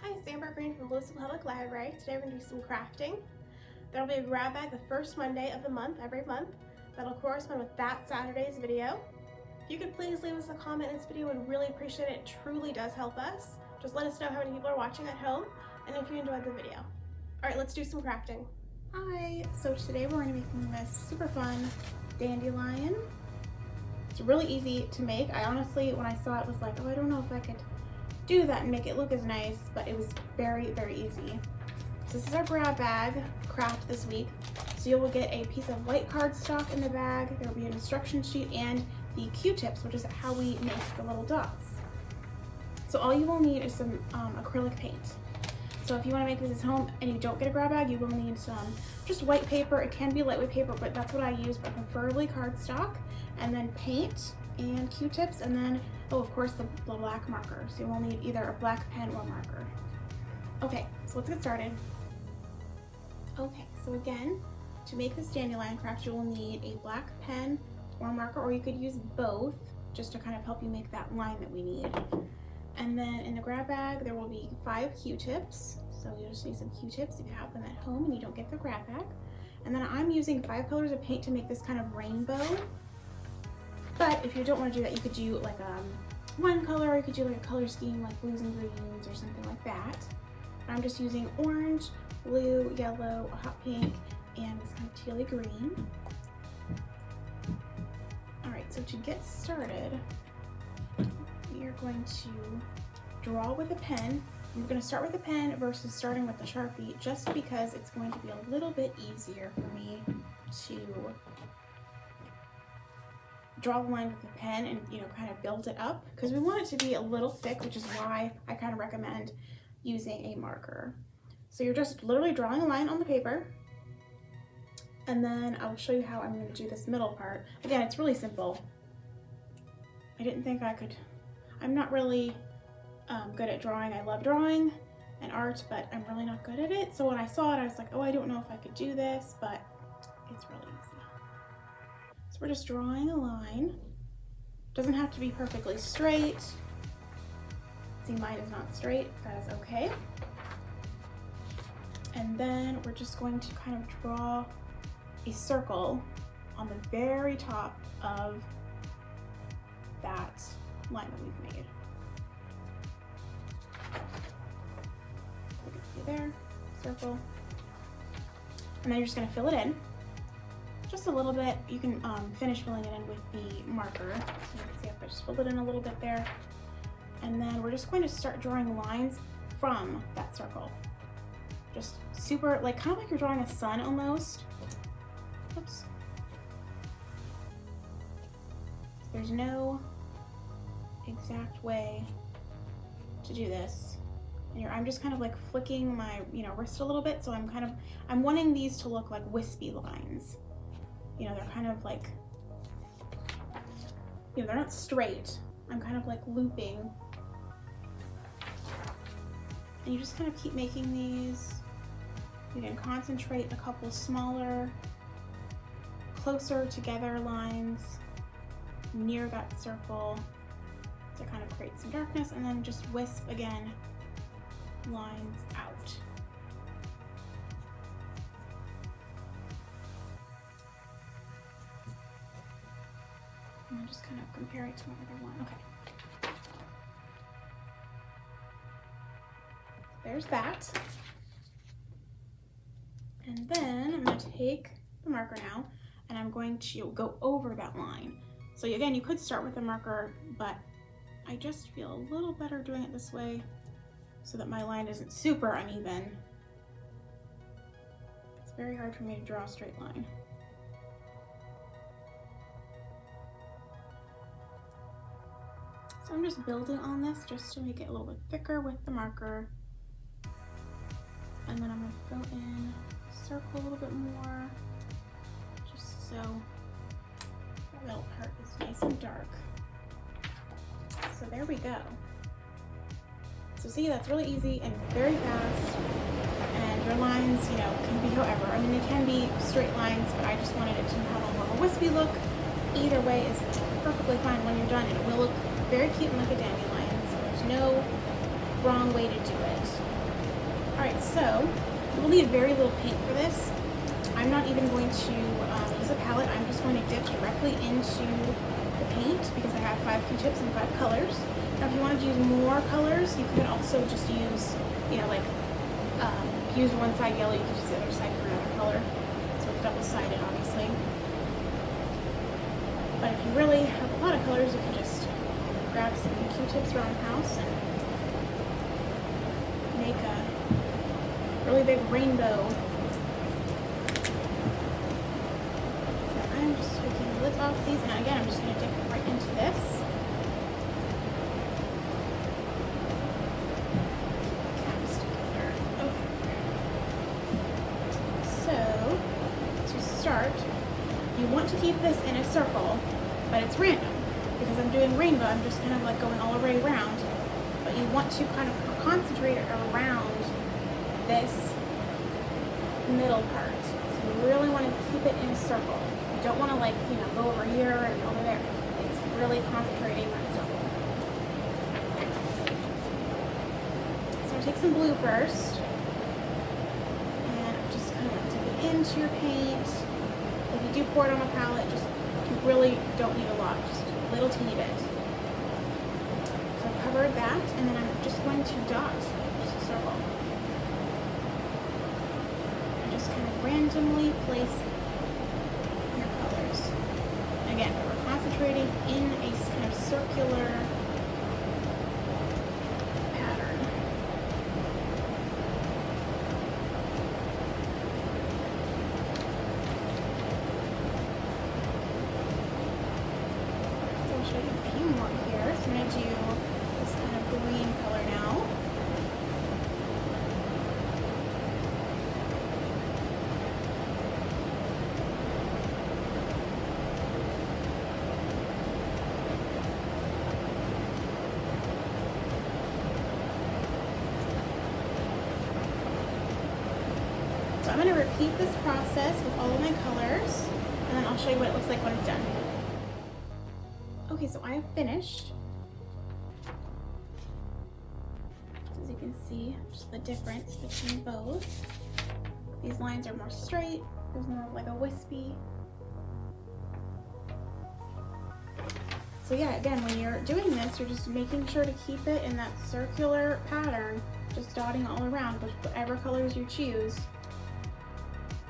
Hi, it's Ambritt from Louisville Public Library. Today we're going to do some crafting. There will be a grab bag the first Monday of the month, every month. That'll correspond with that Saturday's video. If you could please leave us a comment in this video, we'd really appreciate it. It truly does help us. Just let us know how many people are watching at home and if you enjoyed the video. Alright, let's do some crafting. Hi, so today we're going to be making this super fun dandelion. It's really easy to make. I honestly, when I saw it, was like, oh, I don't know if I could do that and make it look as nice, but it was very, very easy. So this is our grab bag craft this week. So you will get a piece of white cardstock in the bag. There will be an instruction sheet and the Q-tips, which is how we make the little dots. So all you will need is some acrylic paint. So if you want to make this at home and you don't get a grab bag, you will need some just white paper. It can be lightweight paper, but that's what I use, but preferably cardstock, and then paint and Q-tips, and then, oh, of course, the black marker. So you will need either a black pen or marker. Okay, so let's get started. Okay, so again, to make this dandelion craft, you will need a black pen or marker, or you could use both just to kind of help you make that line that we need. And then in the grab bag, there will be 5 Q-tips. So you just need some Q-tips if you have them at home and you don't get the grab bag. And then I'm using 5 colors of paint to make this kind of rainbow. But if you don't want to do that, you could do like one color, or you could do like a color scheme like blues and greens or something like that. I'm just using orange, blue, yellow, a hot pink, and this kind of tealy green. All right, so to get started, we are going to draw with a pen. I'm going to start with a pen versus starting with the Sharpie, just because it's going to be a little bit easier for me to draw the line with the pen and, you know, kind of build it up, because we want it to be a little thick, which is why I kind of recommend using a marker. So you're just literally drawing a line on the paper, and then I'll show you how I'm going to do this middle part. Again, it's really simple. I didn't think I could. I'm not really good at drawing. I love drawing and art, but I'm really not good at it. So when I saw it, I was like, oh, I don't know if I could do this, but it's really easy. So we're just drawing a line. Doesn't have to be perfectly straight. See, mine is not straight. That is okay. And then we're just going to kind of draw a circle on the very top of that line that we've made. You can see there, circle. And then you're just going to fill it in. Just a little bit. You can finish filling it in with the marker. So you can see I just filled it in a little bit there. And then we're just going to start drawing lines from that circle. Just super, like kind of like you're drawing a sun almost. Oops. There's no exact way to do this. And I'm just kind of like flicking my, wrist a little bit. So I'm wanting these to look like wispy lines. They're kind of like, they're not straight. I'm kind of like looping. And you just kind of keep making these. You can concentrate a couple smaller, closer together lines near that circle to kind of create some darkness, and then just wisp again lines out. And then just kind of compare it to my other one. Okay. There's that. And then I'm going to take the marker now, and I'm going to go over that line. So again, you could start with the marker, but I just feel a little better doing it this way so that my line isn't super uneven. It's very hard for me to draw a straight line. So I'm just building on this just to make it a little bit thicker with the marker. And then I'm going to fill in, circle a little bit more, just so that middle part is nice and dark. So there we go. So see, that's really easy and very fast. And your lines, can be however. I mean, they can be straight lines, but I just wanted it to have a more wispy look. Either way is perfectly fine when you're done, and it will look very cute and like a dandelion. So there's no wrong way to do it. So we'll need very little paint for this. I'm not even going to use a palette. I'm just going to dip directly into the paint because I have 5 Q-tips and 5 colors. Now if you wanted to use more colors, you could also just use, you know, like if you use one side yellow, you could use the other side for another color. So it's double-sided, obviously. But if you really have a lot of colors, you can just grab some Q-tips around the house and make a really big rainbow. So I'm just taking the lids off these, and again, I'm just going to dip right into this. You want to keep this in a circle, but it's random because I'm doing rainbow. I'm just kind of like going all the way around, but you want to kind of concentrate it around this middle part. So you really want to keep it in a circle. You don't want to, like, you know, go over here and over there. It's really concentrating on a circle. So take some blue first, and just kind of dip it into your paint. If you do pour it on a palette, just you really don't need a lot, just a little teeny bit. So I've covered that, and then I'm just going to dot just a circle. And just kind of randomly place your colors. Again, we're concentrating in a kind of circular pattern. A few more here. So I'm going to do this kind of green color now. So I'm going to repeat this process with all of my colors, and then I'll show you what it looks like when it's done. Okay, so I have finished. As you can see, just the difference between both. These lines are more straight. There's more like a wispy. So yeah, again, when you're doing this, you're just making sure to keep it in that circular pattern, just dotting all around with whatever colors you choose.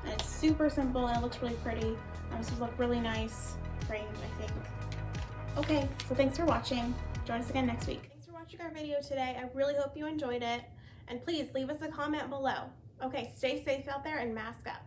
And it's super simple and it looks really pretty. This will look really nice framed, I think. Okay, so thanks for watching. Join us again next week. Thanks for watching our video today. I really hope you enjoyed it. And please leave us a comment below. Okay, stay safe out there and mask up.